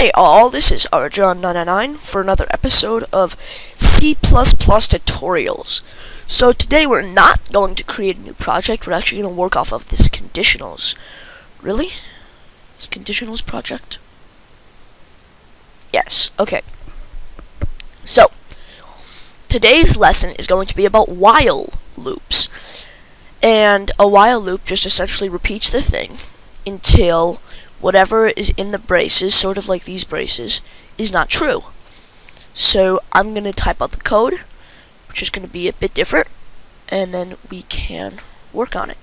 Hi all, this is Arjan999 for another episode of C++ tutorials. So today we're not going to create a new project, we're actually going to work off of this conditionals. Really? This conditionals project? Yes, okay. So, today's lesson is going to be about while loops. And a while loop just essentially repeats the thing until whatever is in the braces, sort of like these braces, is not true. So I'm going to type out the code, which is going to be a bit different, and then we can work on it.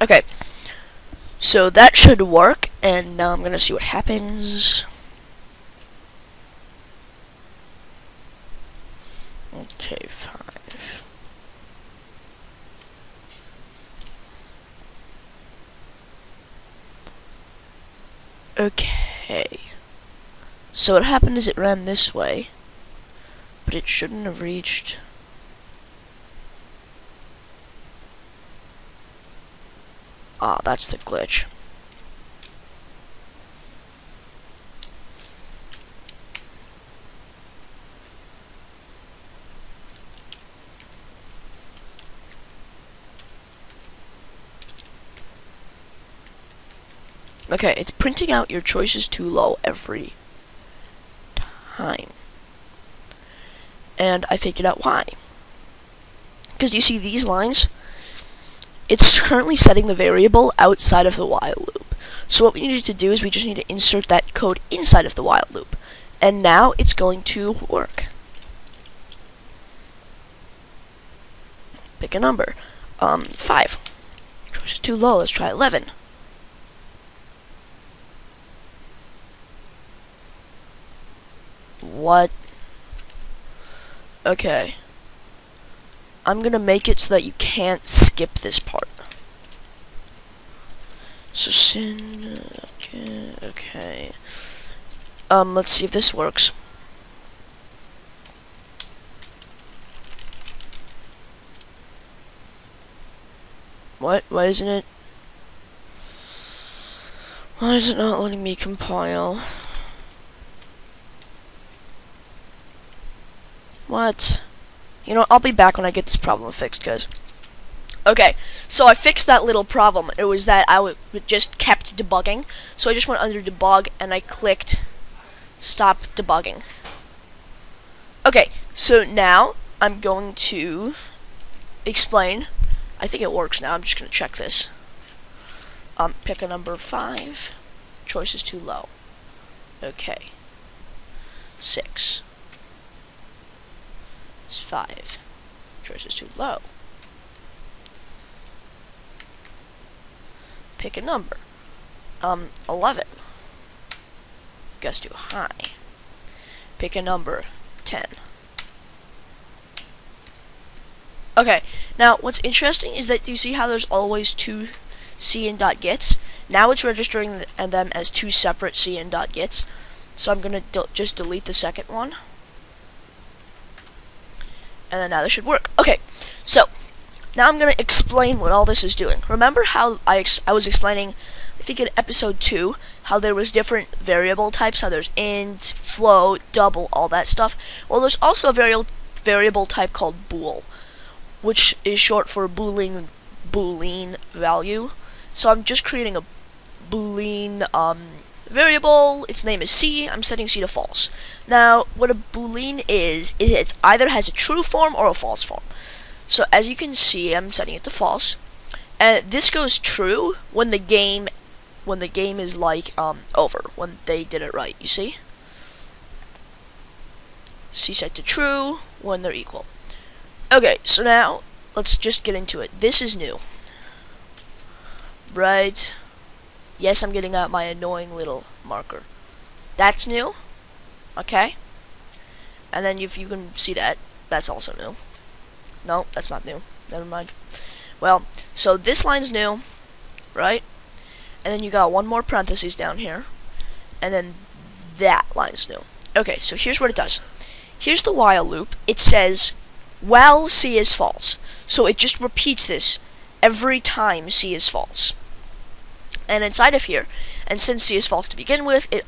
Okay, so that should work, and now I'm going to see what happens. Okay, 5. Okay, so what happened is it ran this way, but it shouldn't have reached. Ah, that's the glitch. Okay, it's printing out your choices too low every time. And I figured out why. Because you see these lines? It's currently setting the variable outside of the while loop. So what we need to do is we just need to insert that code inside of the while loop. And now it's going to work. Pick a number. 5. Choice is too low, let's try 11. What? Okay. I'm gonna make it so that you can't skip this part. So okay. Let's see if this works. What? Why isn't it? Why is it not letting me compile? What? You know, I'll be back when I get this problem fixed, guys. Okay, so I fixed that little problem. It was that I just kept debugging. So I just went under debug and I clicked stop debugging. Okay, so now I'm going to explain. I think it works now. I'm just going to check this. Pick a number 5. Choice is too low. Okay. 6. 5. Choice is too low. Pick a number. 11. Guess too high. Pick a number. 10. Okay, now what's interesting is that you see how there's always two cin.gets. Now it's registering them as two separate cin.gets. So I'm going to just delete the second one. And then now this should work. Okay, so now I'm going to explain what all this is doing. Remember how I was explaining, I think in episode 2, how there was different variable types, how there's int, float, double, all that stuff? Well, there's also a variable type called bool, which is short for Boolean value. So I'm just creating a Boolean variable, its name is C, I'm setting C to false. Now, what a boolean is it either has a true form or a false form. So as you can see, I'm setting it to false. And this goes true when the game is like over, when they did it right, you see? C set to true when they're equal. Okay, so now let's just get into it. This is new. Right. Yes, I'm getting out my annoying little marker. That's new. Okay. And then if you can see that, that's also new. No, that's not new. Never mind. Well, so this line's new, right? And then you got one more parentheses down here. And then that line's new. Okay, so here's what it does. Here's the while loop. It says, while C is false. So it just repeats this every time C is false. And inside of here, and since C is false to begin with, it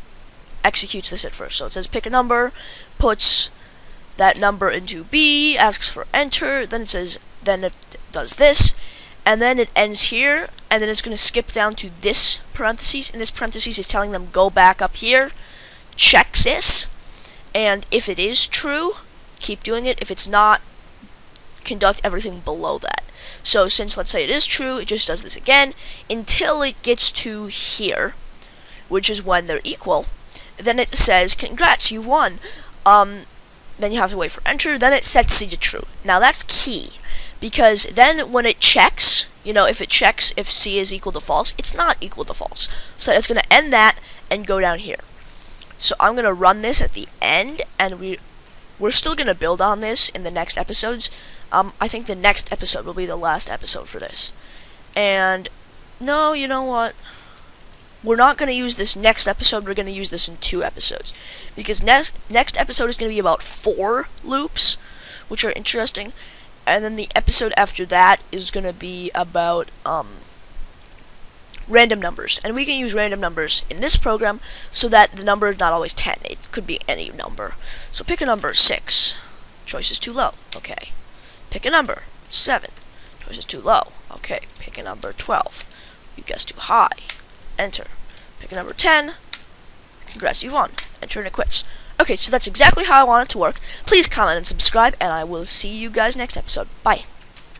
executes this at first. So it says pick a number, puts that number into B, asks for enter, then it does this, and then it ends here, and then it's going to skip down to this parentheses, and this parentheses is telling them go back up here, check this, and if it is true, keep doing it. If it's not, conduct everything below that. So since, let's say it is true, it just does this again until it gets to here, which is when they're equal. Then it says, congrats, you won. Then you have to wait for enter, then it sets C to true. Now that's key, because then when it checks, if it checks if C is equal to false, it's not equal to false. So it's going to end that and go down here. So I'm going to run this at the end, and we're still going to build on this in the next episodes. I think the next episode will be the last episode for this. And, no, you know what? We're not going to use this next episode, we're going to use this in 2 episodes. Because next episode is going to be about 4 loops, which are interesting. And then the episode after that is going to be about random numbers. And we can use random numbers in this program so that the number is not always 10. It could be any number. So pick a number, 6. Choice is too low. Okay. Pick a number, 7. Choice is too low. Okay. Pick a number, 12. You guessed too high. Enter. Pick a number, 10. Congrats, you've won. Enter and it quits. Okay, so that's exactly how I want it to work. Please comment and subscribe, and I will see you guys next episode. Bye.